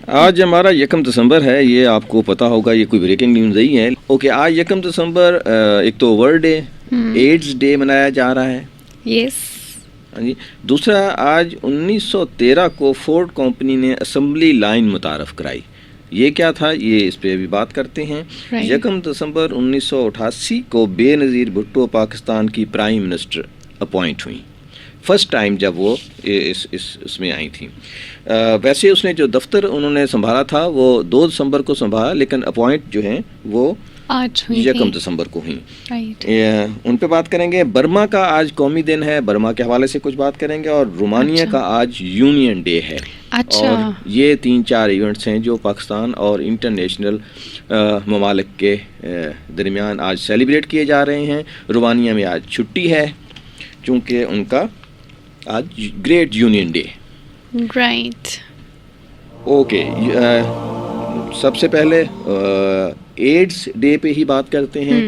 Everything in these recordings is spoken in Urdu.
آج ہمارا 1 دسمبر ہے، یہ آپ کو پتا ہوگا، یہ کوئی بریکنگ نیوز نہیں ہے. اوکے، آج 1 دسمبر ایک تو ورلڈ ڈے، ایڈز ڈے منایا جا رہا ہے. یس. جی. دوسرا، آج 1913 کو فورڈ کمپنی نے اسمبلی لائن متعارف کرائی. یہ کیا تھا، یہ اس پہ ابھی بات کرتے ہیں. 1 دسمبر 1988 کو بے نظیر بھٹو پاکستان کی پرائم منسٹر اپوائنٹ ہوئیں، فرسٹ ٹائم جب وہ اس میں آئی تھیں. ویسے اس نے جو دفتر انہوں نے سنبھالا تھا وہ 2 دسمبر کو سنبھالا، لیکن اپوائنٹ جو ہیں وہ آج 1 دسمبر کو ہوئیں. ان پہ بات کریں گے. برما کا آج قومی دن ہے، برما کے حوالے سے کچھ بات کریں گے. اور رومانیہ کا آج یونین ڈے ہے. اور یہ 3-4 ایونٹس ہیں جو پاکستان اور انٹرنیشنل ممالک کے درمیان آج سیلیبریٹ کیے جا رہے ہیں. رومانیہ میں آج چھٹی ہے چونکہ ان کا آج great union day. Right. Okay, سب سے پہلے ایڈز ڈے پہ ہی بات کرتے ہیں.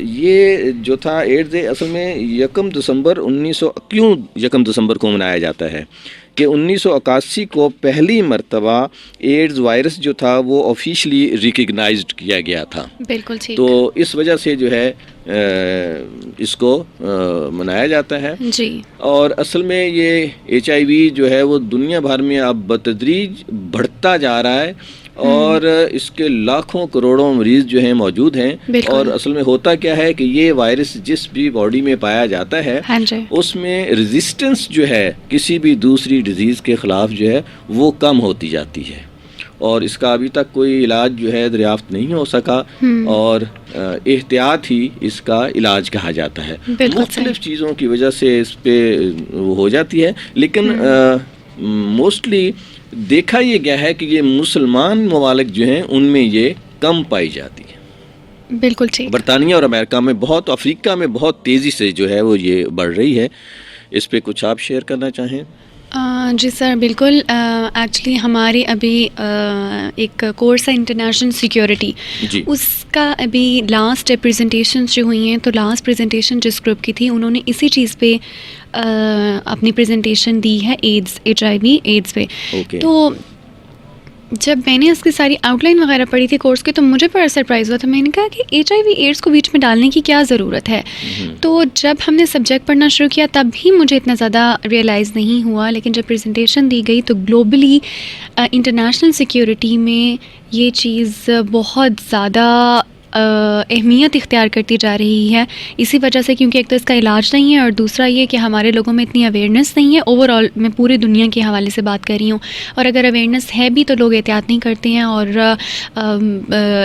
یہ جو تھا ایڈز ڈے، اصل میں 1 دسمبر کیوں 1 دسمبر کو منایا جاتا ہے کہ 1981 کو پہلی مرتبہ ایڈز وائرس جو تھا وہ آفیشلی ریکگنائزڈ کیا گیا تھا. بالکل ٹھیک. تو اس وجہ سے جو ہے اس کو منایا جاتا ہے. جی. اور اصل میں یہ HIV جو ہے وہ دنیا بھر میں اب بتدریج بڑھتا جا رہا ہے اور اس کے لاکھوں کروڑوں مریض جو ہیں موجود ہیں. اور اصل میں ہوتا کیا ہے کہ یہ وائرس جس بھی باڈی میں پایا جاتا ہے اس میں ریزسٹنس جو ہے کسی بھی دوسری ڈیزیز کے خلاف جو ہے وہ کم ہوتی جاتی ہے، اور اس کا ابھی تک کوئی علاج جو ہے دریافت نہیں ہو سکا، اور احتیاط ہی اس کا علاج کہا جاتا ہے. مختلف چیزوں کی وجہ سے اس پہ وہ ہو جاتی ہے، لیکن موسٹلی دیکھا یہ گیا ہے کہ یہ مسلمان ممالک جو ہیں ان میں یہ کم پائی جاتی ہے. بالکل ٹھیک. برطانیہ اور امریکہ میں بہت، افریقہ میں بہت تیزی سے جو ہے وہ یہ بڑھ رہی ہے. اس پہ کچھ آپ شیئر کرنا چاہیں؟ جی سر، بالکل. ایکچولی ہماری ابھی ایک کورس ہے انٹرنیشنل سیکیورٹی، اس کا ابھی لاسٹ پریزنٹیشنز جو ہوئی ہیں، تو لاسٹ پریزنٹیشن جس گروپ کی تھی انہوں نے اسی چیز پہ اپنی پریزنٹیشن دی ہے، ایڈز، HIV ایڈز پہ. تو جب میں نے اس کی ساری آؤٹ لائن وغیرہ پڑھی تھی کورس کی تو مجھے بڑا سرپرائز ہوا تھا. میں نے کہا کہ HIV ایڈز کو بیچ میں ڈالنے کی کیا ضرورت ہے. تو جب ہم نے سبجیکٹ پڑھنا شروع کیا تب بھی مجھے اتنا زیادہ ریئلائز نہیں ہوا، لیکن جب پریزنٹیشن دی گئی تو گلوبلی انٹرنیشنل سیکیورٹی میں یہ چیز بہت زیادہ اہمیت اختیار کرتی جا رہی ہے، اسی وجہ سے کیونکہ ایک تو اس کا علاج نہیں ہے، اور دوسرا یہ کہ ہمارے لوگوں میں اتنی اویئرنیس نہیں ہے. اوور آل میں پورے دنیا کے حوالے سے بات کر رہی ہوں، اور اگر اویئرنیس ہے بھی تو لوگ احتیاط نہیں کرتے ہیں اور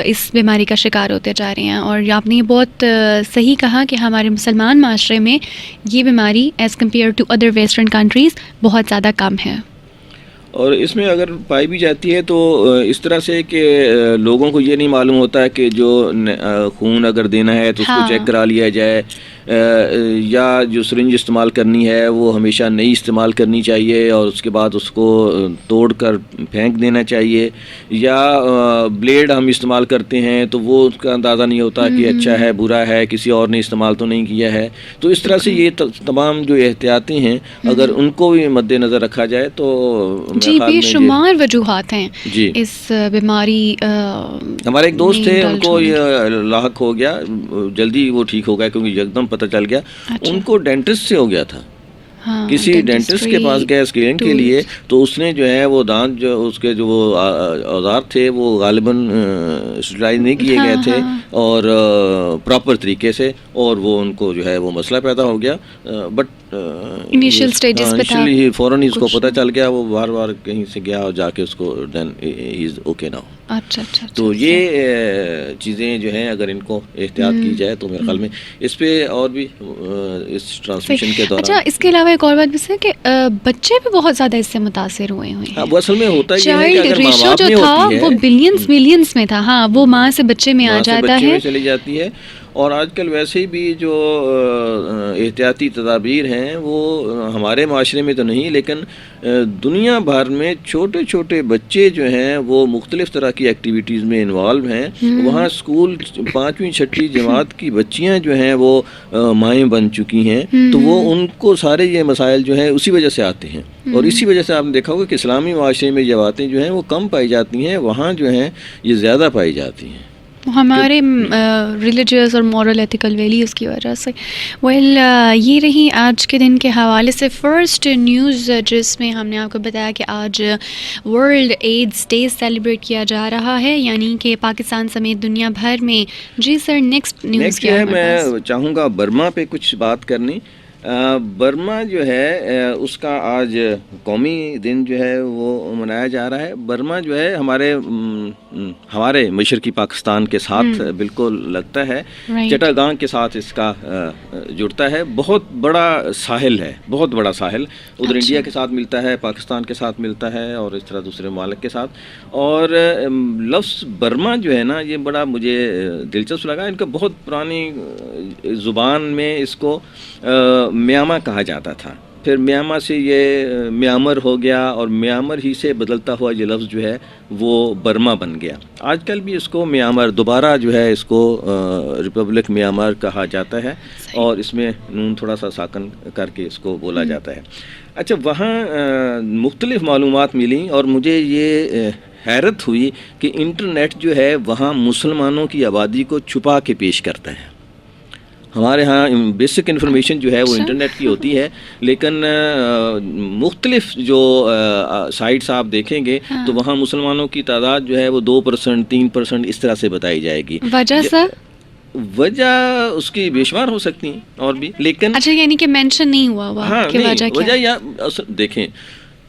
اس بیماری کا شکار ہوتے جا رہے ہیں. اور آپ نے یہ بہت صحیح کہا کہ ہمارے مسلمان معاشرے میں یہ بیماری as compared to other western countries بہت زیادہ کم ہے. اور اس میں اگر پائی بھی جاتی ہے تو اس طرح سے کہ لوگوں کو یہ نہیں معلوم ہوتا ہے کہ جو خون اگر دینا ہے تو اس کو چیک کرا لیا جائے، یا جو سرنج استعمال کرنی ہے وہ ہمیشہ نئی استعمال کرنی چاہیے اور اس کے بعد اس کو توڑ کر پھینک دینا چاہیے، یا بلیڈ ہم استعمال کرتے ہیں تو وہ اس کا اندازہ نہیں ہوتا کہ اچھا ہے برا ہے، کسی اور نے استعمال تو نہیں کیا ہے. تو اس طرح سے یہ تمام جو احتیاطی ہیں اگر ان کو بھی مد نظر رکھا جائے تو جی بے شمار وجوہات ہیں اس بیماری. ہمارے ایک دوست تھے، ان کو یہ لاحق ہو گیا، جلدی وہ ٹھیک ہو گیا کیونکہ یکدم پتہ چل گیا. ان کو ڈینٹسٹ سے ہو گیا تھا، کسی ڈینٹسٹ کے پاس گئے اسکریننگ کے لیے، تو اس نے جو ہے وہ دانت جو اس کے جو وہ اوزار تھے وہ غالباً اسٹرلائز نہیں کیے گئے تھے اور پراپر طریقے سے، اور وہ ان کو جو ہے وہ مسئلہ پیدا ہو گیا. بٹ انیشیل سٹیجز پہ تھا، فوراً اس کو پتہ چل گیا، وہ بار بار کہیں سے گیا اور جا کے اس کو دین ہی از اوکے ناؤ. اچھا. تو یہ چیزیں جو ہیں اگر ان کو احتیاط کی جائے تو میرے خیال میں اس پہ اور بھی اس ٹرانسمیشن کے دوران. اچھا، اس کے علاوہ ایک اور بات بھی ہے کہ بچے بھی بہت زیادہ اس سے متاثر ہوئے ہیں. وہ اصل میں ہوتا ہے چائلڈ ریشو جو تھا وہ بلینز ملینز میں تھا. ہاں، وہ ماں سے بچے میں آ جاتا ہے، چلی جاتی ہے. اور آج کل ویسے بھی جو احتیاطی تدابیر ہیں وہ ہمارے معاشرے میں تو نہیں لیکن دنیا بھر میں چھوٹے چھوٹے بچے جو ہیں وہ مختلف طرح کی ایکٹیویٹیز میں انوالو ہیں. وہاں اسکول 5ویں 6ٹھی جماعت کی بچیاں جو ہیں وہ مائیں بن چکی ہیں, تو وہ ان کو سارے یہ مسائل جو ہیں اسی وجہ سے آتے ہیں. اور اسی وجہ سے آپ نے دیکھا ہوگا کہ اسلامی معاشرے میں یہ باتیں جو ہیں وہ کم پائی جاتی ہیں, وہاں جو ہیں یہ زیادہ پائی جاتی ہیں ہمارے ریلیجیس اور مورل ایتھیکل ویلیوز کی وجہ سے. یہ رہی آج کے دن کے حوالے سے فرسٹ نیوز, جس میں ہم نے آپ کو بتایا کہ آج ورلڈ ایڈز ڈے سیلیبریٹ کیا جا رہا ہے, یعنی کہ پاکستان سمیت دنیا بھر میں. جی سر, نیکسٹ نیوز کیا ہے؟ میں چاہوں گا برما پہ کچھ بات کرنی. برما جو ہے اس کا آج قومی دن جو ہے وہ منایا جا رہا ہے. برما جو ہے ہمارے مشرقی پاکستان کے ساتھ بالکل لگتا ہے, چٹاگانگ کے ساتھ اس کا جڑتا ہے. بہت بڑا ساحل ہے, بہت بڑا ساحل. ادھر انڈیا کے ساتھ ملتا ہے, پاکستان کے ساتھ ملتا ہے اور اس طرح دوسرے ممالک کے ساتھ. اور لفظ برما جو ہے نا یہ بڑا مجھے دلچسپ لگا. ان کا بہت پرانی زبان میں اس کو میاما کہا جاتا تھا, پھر میاما سے یہ میامر ہو گیا اور میامر ہی سے بدلتا ہوا یہ لفظ جو ہے وہ برما بن گیا. آج کل بھی اس کو میامر دوبارہ جو ہے اس کو ریپبلک میامر کہا جاتا ہے اور اس میں نون تھوڑا سا ساکن کر کے اس کو بولا جاتا ہے. اچھا, وہاں مختلف معلومات ملیں اور مجھے یہ حیرت ہوئی کہ انٹرنیٹ جو ہے وہاں مسلمانوں کی آبادی کو چھپا کے پیش کرتا ہے. ہمارے ہاں بیسک انفارمیشن جو ہے وہ انٹرنیٹ کی ہوتی ہے, لیکن مختلف جو سائٹس آپ دیکھیں گے تو وہاں مسلمانوں کی تعداد جو ہے وہ 2%, 3% اس طرح سے بتائی جائے گی. وجہ سر؟ وجہ اس کی بے شمار ہو سکتی ہیں اور بھی, لیکن اچھا یعنی کہ مینشن نہیں ہوا کہ وجہ یا دیکھیں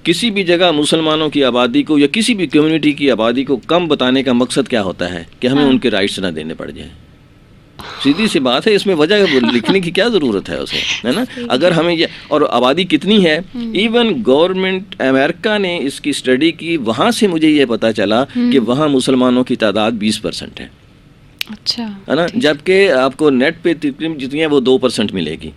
کسی بھی جگہ مسلمانوں کی آبادی کو یا کسی بھی کمیونٹی کی آبادی کو کم بتانے کا مقصد کیا ہوتا ہے کہ ہمیں ان کے رائٹس نہ دینے پڑ جائیں. سیدھی سی بات ہے, اس میں وجہ لکھنے کی کیا ضرورت ہے اسے, ہے نا. اگر ہمیں یہ, اور آبادی کتنی ہے, ایون گورنمنٹ امریکہ نے اس کی اسٹڈی کی, وہاں سے مجھے یہ پتا چلا کہ وہاں مسلمانوں کی تعداد 20% ہے. اچھا, ہے نا, جبکہ آپ کو نیٹ پہ جتنی ہے وہ 2% ملے گی,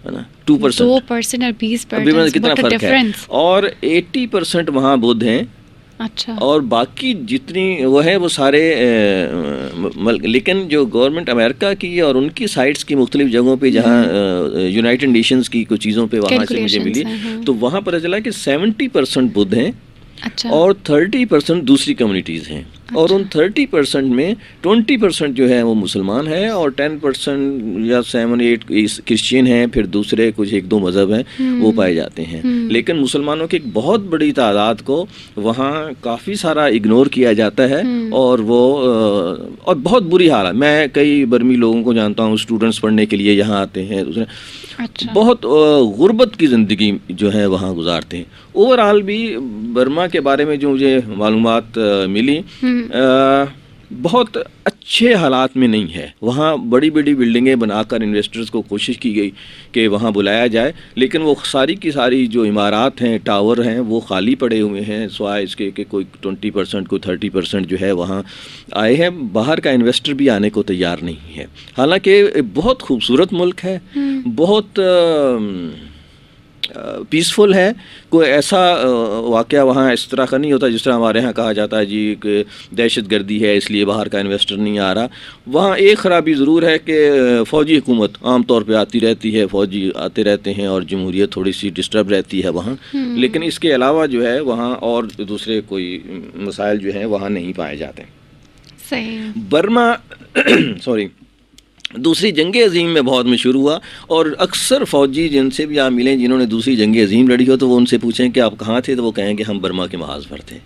ہے نا. 2% اور 20% کتنا فرق ہے. اور 80% وہاں بدھ ہیں. اچھا, اور باقی جتنی وہ ہے وہ سارے لیکن جو گورنمنٹ امریکہ کی اور ان کی سائٹس کی مختلف جگہوں پہ جہاں یونائٹڈ نیشنز کی کچھ چیزوں پہ وہاں سے مجھے ملی تو وہاں پتہ چلا کہ 70% بدھ ہیں اور 30% دوسری کمیونٹیز ہیں. اور ان 30% میں 20% جو ہے وہ مسلمان ہیں اور 10% یا 7-8 کرسچین ہیں, پھر دوسرے کچھ 1-2 مذہب ہیں وہ پائے جاتے ہیں. لیکن مسلمانوں کی ایک بہت بڑی تعداد کو وہاں کافی سارا اگنور کیا جاتا ہے اور وہ اور بہت بری حال ہے. میں کئی برمی لوگوں کو جانتا ہوں, اسٹوڈنٹس پڑھنے کے لیے یہاں آتے ہیں, دوسرے بہت غربت کی زندگی جو ہے وہاں گزارتے ہیں. اوور آل بھی برما کے بارے میں جو مجھے معلومات ملی بہت اچھے حالات میں نہیں ہے. وہاں بڑی بڑی بلڈنگیں بنا کر انویسٹرز کو کوشش کی گئی کہ وہاں بلایا جائے, لیکن وہ ساری کی ساری جو عمارات ہیں, ٹاور ہیں, وہ خالی پڑے ہوئے ہیں, سوائے اس کے کہ کوئی 20% کوئی 30% جو ہے وہاں آئے ہیں. باہر کا انویسٹر بھی آنے کو تیار نہیں ہے. حالانکہ بہت خوبصورت ملک ہے, بہت پیسفل ہے. کوئی ایسا واقعہ وہاں اس طرح کا نہیں ہوتا جس طرح ہمارے ہاں کہا جاتا ہے جی کہ دہشت گردی ہے اس لیے باہر کا انویسٹر نہیں آ رہا. وہاں ایک خرابی ضرور ہے کہ فوجی حکومت عام طور پہ آتی رہتی ہے, فوجی آتے رہتے ہیں اور جمہوریت تھوڑی سی ڈسٹرب رہتی ہے وہاں, لیکن اس کے علاوہ جو ہے وہاں اور دوسرے کوئی مسائل جو ہیں وہاں نہیں پائے جاتے. برما دوسری جنگ عظیم میں بہت مشہور ہوا اور اکثر فوجی جن سے بھی آپ ملیں جنہوں نے دوسری جنگ عظیم لڑی ہو تو وہ ان سے پوچھیں کہ آپ کہاں تھے تو وہ کہیں کہ ہم برما کے محاذ پر تھے.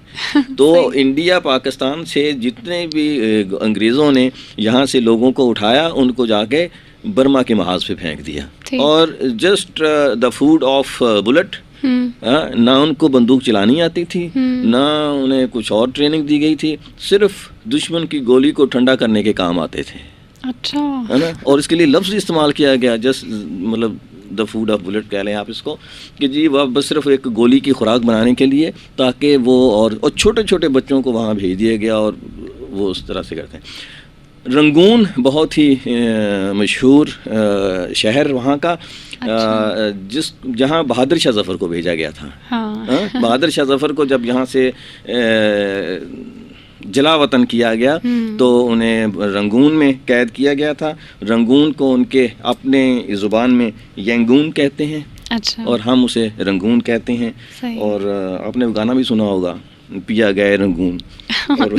تو انڈیا پاکستان سے جتنے بھی انگریزوں نے یہاں سے لوگوں کو اٹھایا ان کو جا کے برما کے محاذ پہ پھینک دیا, اور just the food of bullet. نہ ان کو بندوق چلانی آتی تھی, نہ انہیں کچھ اور ٹریننگ دی گئی تھی, صرف دشمن کی گولی کو ٹھنڈا کرنے کے کام آتے تھے. اچھا, ہے نا. اور اس کے لیے لفظ استعمال کیا گیا جسٹ مطلب دا فوڈ آف بلٹ کہہ لیں آپ اس کو, کہ جی وہ بس صرف ایک گولی کی خوراک بنانے کے لیے تاکہ وہ اور چھوٹے چھوٹے بچوں کو وہاں بھیج دیا گیا اور وہ اس طرح سے کرتے ہیں. رنگون بہت ہی مشہور شہر وہاں کا، جہاں بہادر شاہ ظفر کو بھیجا گیا تھا. بہادر شاہ ظفر کو جب یہاں سے جلا وطن کیا گیا تو انہیں رنگون میں قید کیا گیا تھا. رنگون کو ان کے اپنے زبان میں ینگون کہتے ہیں، اور ہم اسے رنگون کہتے ہیں. اور آپ نے گانا بھی سنا ہوگا، پیا گئے رنگون، اور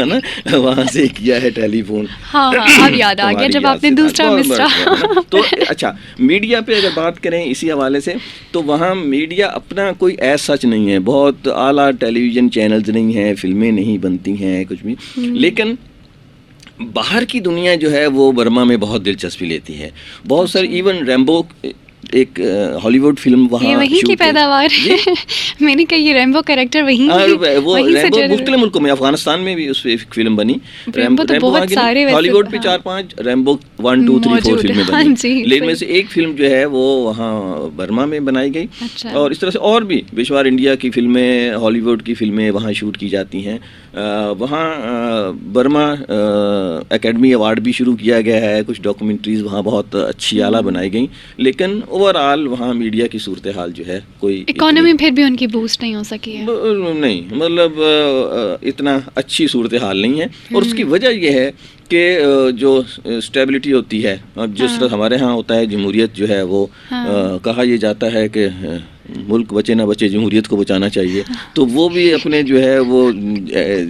نا وہاں سے کیا ہے ٹیلی فون. اب یاد آ گیا جب آپ نے دوسرا مصرع. تو اچھا، میڈیا پہ اگر بات کریں اسی حوالے سے، تو وہاں میڈیا اپنا کوئی ایز سچ نہیں ہے، بہت اعلیٰ ٹیلی ویژن چینلز نہیں ہیں، فلمیں نہیں بنتی ہیں کچھ بھی. لیکن باہر کی دنیا جو ہے وہ برما میں بہت دلچسپی لیتی ہے. بہت سارے ایون ریمبو ایک ہالی ووڈ فلم وہاں وہیں کی پیداوار ہے. میں نے کہا یہ ریمبو کریکٹر وہیں وہ ریمبو مختلف ملکوں میں، افغانستان میں بھی اس پہ ایک فلم بنی. ریمبو ہالی ووڈ پہ 4-5 ریمبو 1 2 3 4 فلمیں بنی، لیکن میں سے ایک فلم جو ہے وہ وہاں برما میں بنائی گئی. اور اس طرح سے اور بھی بشوار انڈیا کی فلمیں، ہالی ووڈ کی فلمیں وہاں شوٹ کی جاتی ہیں. وہاں برما اکیڈمی ایوارڈ بھی شروع کیا گیا ہے، کچھ ڈاکومنٹریز وہاں بہت اچھی اعلیٰ بنائی گئیں. لیکن اوور آل وہاں میڈیا کی صورتحال جو ہے کوئی اکانومی پھر بھی ان کی بوسٹ نہیں ہو سکی ہے، نہیں، مطلب اتنا اچھی صورتحال نہیں ہے. اور اس کی وجہ یہ ہے کہ جو اسٹیبلٹی ہوتی ہے، جس طرح ہمارے ہاں ہوتا ہے جمہوریت جو ہے وہ کہا یہ جاتا ہے کہ ملک بچے نہ بچے جمہوریت کو بچانا چاہیے، تو وہ بھی اپنے جو ہے وہ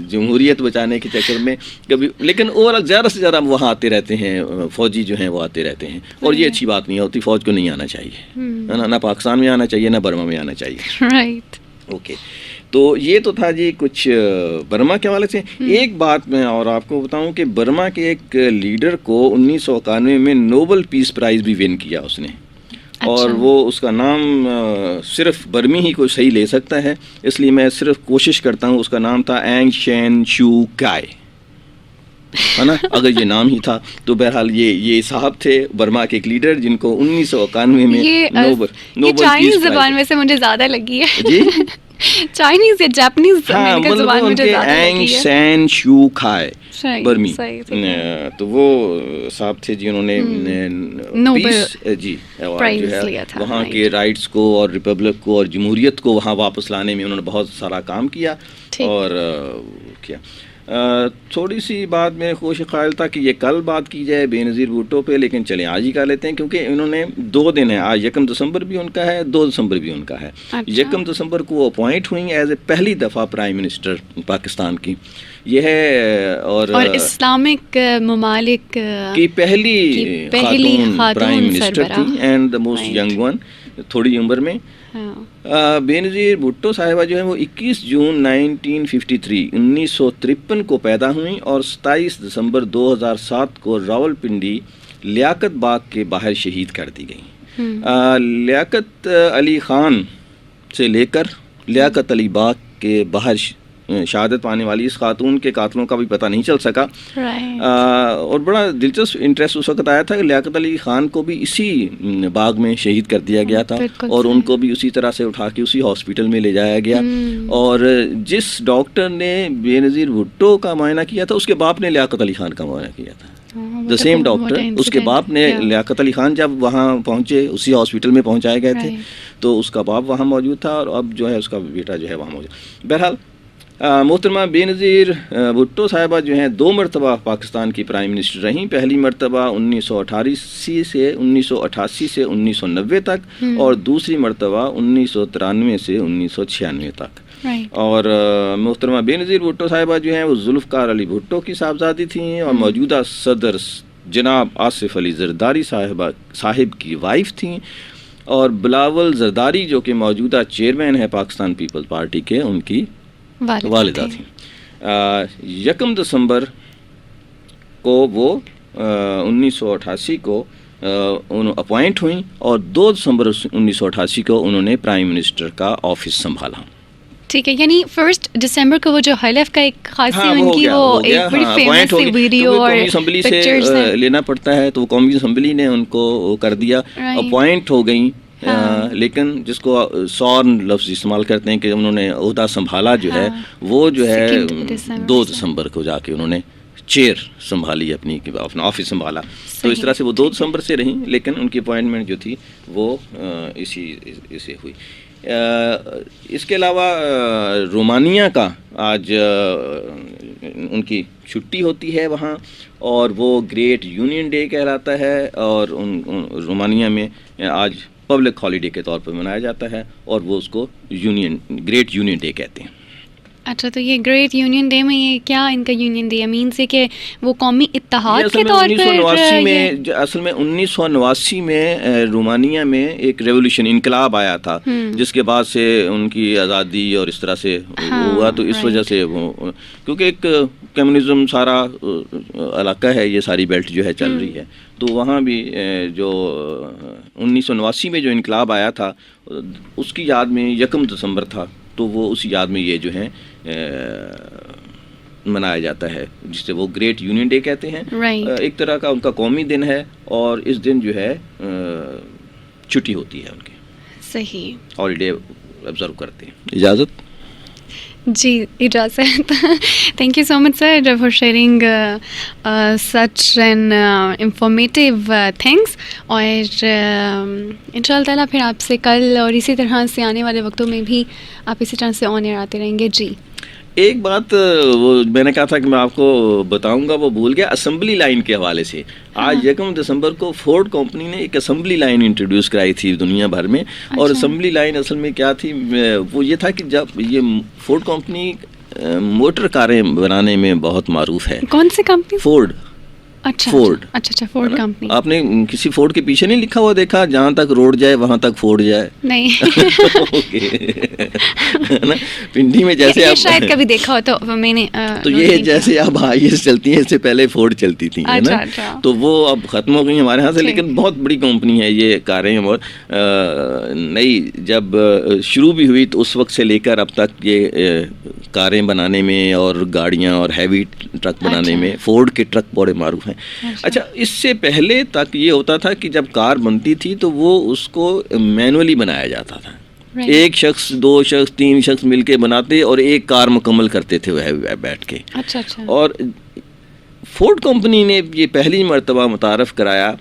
جمہوریت بچانے کے چکر میں کبھی، لیکن اوور زیادہ سے زیادہ وہاں آتے رہتے ہیں، فوجی جو ہیں وہ آتے رہتے ہیں. اور یہ اچھی بات نہیں ہوتی، فوج کو نہیں آنا چاہیے، نہ پاکستان میں آنا چاہیے نہ برما میں آنا چاہیے. Right, okay. تو یہ تو تھا جی کچھ برما کے حوالے سے. ایک بات میں اور آپ کو بتاؤں کہ برما کے ایک لیڈر کو 1991 میں نوبل پیس پرائز بھی ون کیا اس نے. اور وہ اس کا نام صرف برمی ہی کوئی صحیح لے سکتا ہے، اس لیے میں صرف کوشش کرتا ہوں. اس کا نام تھا اینگ شین شو کائے، ہے نا. اگر یہ نام ہی تھا تو بہرحال یہ صاحب تھے برما کے ایک لیڈر جن کو 1991 میں نوبل چائنیز زبان میں سے مجھے زیادہ لگی ہے جی، چائنیز یا جاپنیز زبان مجھے زیادہ لگی ہے. اینگ شین شو کائے برمی، تو وہ صاحب تھے جنہوں نے پیس جی ایوارڈ جو ہے وہاں کے رائٹس کو اور ریپبلک کو اور جمہوریت کو وہاں واپس لانے میں انہوں نے بہت سارا کام کیا. اور کیا تھوڑی سی بات میں خوش خیال تھا کہ یہ کل بات کی جائے بے نظیر بھٹو پہ، لیکن چلیں آج ہی کر لیتے ہیں کیونکہ انہوں نے 2 دن ہے. آج 1 دسمبر بھی ان کا ہے، 2 دسمبر بھی ان کا ہے. 1 دسمبر کو وہ اپوائنٹ ہوئی ایز اے پہلی دفعہ پرائم منسٹر پاکستان کی. یہ ہے اور اسلامک ممالک کی پہلی خاتون پرائم منسٹر تھی and the most young one, تھوڑی عمر میں. بے نظیر بھٹو صاحبہ جو ہے وہ 21 جون 1953 کو پیدا ہوئیں اور 27 دسمبر 2007 کو راولپنڈی لیاقت باغ کے باہر شہید کر دی گئیں. لیاقت علی خان سے لے کر لیاقت علی باغ کے باہر شہادت پانے والی اس خاتون کے قاتلوں کا بھی پتہ نہیں چل سکا. اور بڑا دلچسپ انٹرسٹ اس وقت آیا تھا کہ لیاقت علی خان کو بھی اسی باغ میں شہید کر دیا گیا تھا اور ان کو بھی اسی طرح سے اٹھا کے اسی ہاسپٹل میں لے جایا گیا. اور جس ڈاکٹر نے بے نظیر بھٹو کا معائنہ کیا تھا اس کے باپ نے لیاقت علی خان کا معائنہ کیا تھا. دا سیم ڈاکٹر، اس کے باپ نے لیاقت علی خان جب وہاں پہنچے اسی ہاسپٹل میں پہنچائے گئے تھے تو اس کا باپ وہاں موجود تھا اور اب جو ہے اس کا بیٹا جو ہے وہاں موجود. بہرحال محترمہ بے نظیر بھٹو صاحبہ جو ہیں 2 مرتبہ پاکستان کی پرائم منسٹر رہیں. پہلی مرتبہ 1988 سے 1990 تک اور دوسری مرتبہ 1993 سے 1996 تک. اور محترمہ بے نظیر بھٹو صاحبہ جو ہیں وہ ذوالفقار علی بھٹو کی صاحبزادی تھیں اور موجودہ صدر جناب آصف علی زرداری صاحب کی وائف تھیں. اور بلاول زرداری جو کہ موجودہ چیئرمین ہے پاکستان پیپلز پارٹی کے، ان کی والدہ تھیں. 1 دسمبر کو وہ 1988 کو اپوائنٹ ہوئیں اور 2 دسمبر 1988 کو انہوں نے پرائم منسٹر کا آفس سنبھالا. ٹھیک ہے، یعنی 1 دسمبر کو وہ جو حلف کا ایک خاصی ان کی وہ ایک بڑی فیمس ویڈیو اور اسمبلی سے لینا پڑتا ہے تو وہ قومی اسمبلی نے ان کو کر دیا، اپوائنٹ ہو گئیں. لیکن جس کو سورن لفظ استعمال کرتے ہیں کہ انہوں نے عہدہ سنبھالا جو ہے وہ جو ہے 2 دسمبر کو جا کے انہوں نے چیئر سنبھالی، اپنا آفس سنبھالا. تو اس طرح سے وہ 2 دسمبر سے رہیں، لیکن ان کی اپوائنٹمنٹ جو تھی وہ اسے ہوئی. اس کے علاوہ رومانیہ کا آج ان کی چھٹی ہوتی ہے وہاں، اور وہ گریٹ یونین ڈے کہلاتا ہے، اور رومانیہ میں آج پبلک ہالیڈے کے طور پر منایا جاتا ہے، اور وہ اس کو گریٹ یونین ڈے کہتے ہیں. اچھا، تو یہ گریٹ یونین ڈے میں یہ کیا ان کا یونین ڈے مین سے کہ وہ قومی اتحاد کے طور پر؟ اصل میں 1989 میں رومانیہ میں ایک ریولیوشن، انقلاب آیا تھا، جس کے بعد سے ان کی آزادی اور اس طرح سے ہوا. تو اس وجہ سے وہ، کیونکہ ایک کمیونزم سارا علاقہ ہے، یہ ساری بیلٹ جو ہے چل رہی ہے، تو وہاں بھی جو 1989 میں جو انقلاب آیا تھا اس کی یاد میں 1 دسمبر تھا، تو وہ اس یاد میں یہ جو ہے منایا جاتا ہے، جسے وہ گریٹ یونین ڈے کہتے ہیں. ایک طرح کا ان کا قومی دن ہے، اور اس دن جو ہے چھٹی ہوتی ہے ان کی، صحیح ہالیڈے آبزرو کرتے ہیں. اجازت؟ جی اجازت. Thank you so much sir for sharing such an informative things. اور ان شاء اللہ تعالیٰ پھر آپ سے کل اور اسی طرح سے آنے والے وقتوں میں بھی آپ اسی طرح سے آن ایئر آتے رہیں گے. جی ایک بات وہ میں نے کہا تھا کہ میں آپ کو بتاؤں گا، وہ بھول گیا. اسمبلی لائن کے حوالے سے آج 1 دسمبر کو فورڈ کمپنی نے ایک اسمبلی لائن انٹروڈیوس کرائی تھی دنیا بھر میں. اور اسمبلی لائن اصل میں کیا تھی، وہ یہ تھا کہ جب یہ فورڈ کمپنی موٹر کاریں بنانے میں بہت معروف ہے. کون سی کمپنی؟ فورڈ. فورڈ. اچھا فورڈ کمپنی. آپ نے کسی فورڈ کے پیچھے نہیں لکھا ہوا دیکھا، جہاں تک روڈ جائے وہاں تک فورڈ جائے؟ نہیں. پنڈی میں جیسے آپ شاید کبھی دیکھا ہو تو میں نے. تو یہ جیسے اب ہائیس چلتی ہیں، اس سے پہلے فورڈ چلتی تھیں نا، تو وہ اب ختم ہو گئی ہمارے یہاں سے. لیکن بہت بڑی کمپنی ہے یہ کاریں، اور نئی جب شروع بھی ہوئی تو اس وقت سے لے کر اب تک یہ کاریں بنانے میں اور گاڑیاں اور ہیوی ٹرک بنانے میں فورڈ کے ٹرک بڑے معروف ہیں. اچھا، اس سے پہلے تک یہ ہوتا تھا کہ جب کار بنتی تھی تو وہ اس کو مینولی بنایا جاتا تھا. ایک شخص، 2 شخص، 3 شخص مل کے بناتے اور ایک کار مکمل کرتے تھے بیٹھ کے. اور فورڈ کمپنی نے یہ پہلی مرتبہ متعارف کرایا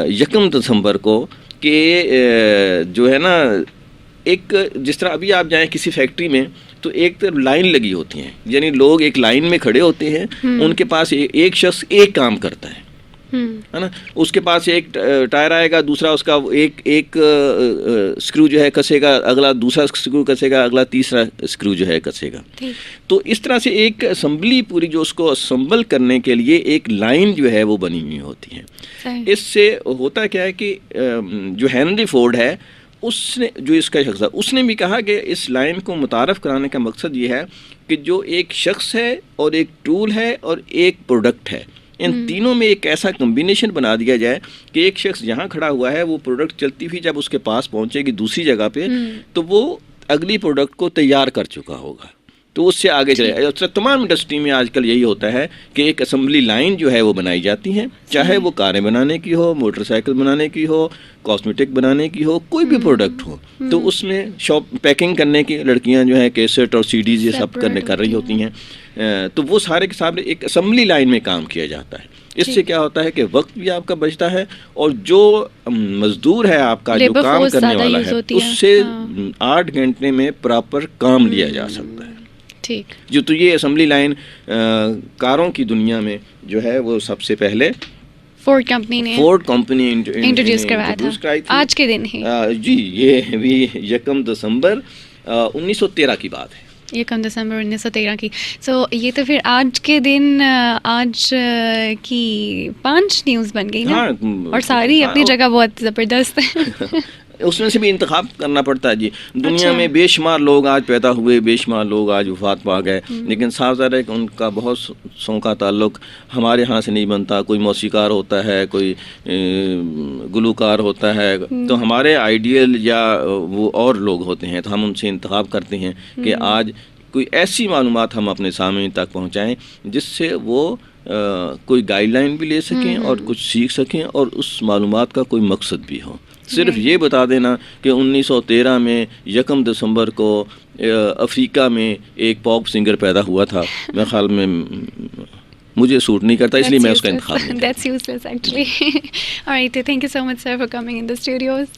1 دسمبر کو کہ جو ہے نا، ایک جس طرح ابھی آپ جائیں کسی فیکٹری میں تو ایک طرف لائن لگی ہوتی ہیں، یعنی لوگ ایک لائن میں کھڑے ہوتے ہیں، ان کے پاس ایک شخص ایک کام کرتا ہے نا. اس کے پاس ایک ٹائر آئے گا، دوسرا اس کا ایک اسکرو جو ہے کسے گا، اگلا دوسرا اسکرو کسے گا، اگلا تیسرا اسکرو جو ہے کسے گا. تو اس طرح سے ایک اسمبلی پوری جو اس کو اسمبل کرنے کے لیے ایک لائن جو ہے وہ بنی ہوئی ہوتی ہے. اس سے ہوتا کیا ہے کہ جو ہینری فورڈ ہے، اس نے، جو اس کا شخص ہے، اس نے بھی کہا کہ اس لائن کو متعارف کرانے کا مقصد یہ ہے کہ جو ایک شخص ہے اور ایک ٹول ہے اور ایک پروڈکٹ ہے، ان تینوں میں ایک ایسا کمبینیشن بنا دیا جائے کہ ایک شخص جہاں کھڑا ہوا ہے، وہ پروڈکٹ چلتی ہوئی جب اس کے پاس پہنچے گی دوسری جگہ پہ، تو وہ اگلی پروڈکٹ کو تیار کر چکا ہوگا، تو اس سے آگے چلے. تمام انڈسٹری میں آج کل یہی ہوتا ہے کہ ایک اسمبلی لائن جو ہے وہ بنائی جاتی ہیں، چاہے وہ کاریں بنانے کی ہو، موٹر سائیکل بنانے کی ہو، کاسمیٹک بنانے کی ہو، کوئی بھی پروڈکٹ ہو. تو اس میں شاپ پیکنگ کرنے کی لڑکیاں جو ہیں کیسٹ اور سی ڈیز یہ سب کر رہی ہوتی ہیں. تو وہ سارے کے سامنے ایک اسمبلی لائن میں کام کیا جاتا ہے. اس سے کیا ہوتا ہے کہ وقت بھی آپ کا بچتا ہے، اور جو مزدور ہے آپ کا، جو کام کرنے والا ہے، اس سے 8 گھنٹے میں پراپر کام لیا جا سکتا ہے. جو تو یہ اسمبلی لائن کاروں کی دنیا میں جو ہے وہ سب سے پہلے فورڈ کمپنی انٹروڈیوس کروایا تھا آج کے دن ہی. جی یہ بھی 1 دسمبر 1913 کی بات ہے. 1 دسمبر 1913 کی. سو یہ تو پھر آج کے دن آج کی 5 نیوز بن گئی نا، اور ساری اپنی جگہ بہت زبردست ہے. اس میں سے بھی انتخاب کرنا پڑتا ہے. جی دنیا میں بے شمار لوگ آج پیدا ہوئے، بے شمار لوگ آج وفات پا گئے، لیکن صاف ظاہر ہے کہ ان کا بہت سو کا تعلق ہمارے ہاں سے نہیں بنتا. کوئی موسیقار ہوتا ہے، کوئی گلوکار ہوتا ہے، تو ہمارے آئیڈیل یا وہ اور لوگ ہوتے ہیں، تو ہم ان سے انتخاب کرتے ہیں کہ آج کوئی ایسی معلومات ہم اپنے سامعین تک پہنچائیں جس سے وہ کوئی گائیڈ لائن بھی لے سکیں اور کچھ سیکھ سکیں، اور اس معلومات کا کوئی مقصد بھی ہو. صرف یہ بتا دینا کہ 1913 میں 1 دسمبر کو افریقہ میں ایک پاپ سنگر پیدا ہوا تھا، میرے خیال میں مجھے سوٹ نہیں کرتا, اس لیے میں اس کا انتخاب نہیں کرتا. That's useless actually. All right, thank you so much sir for coming in the studios.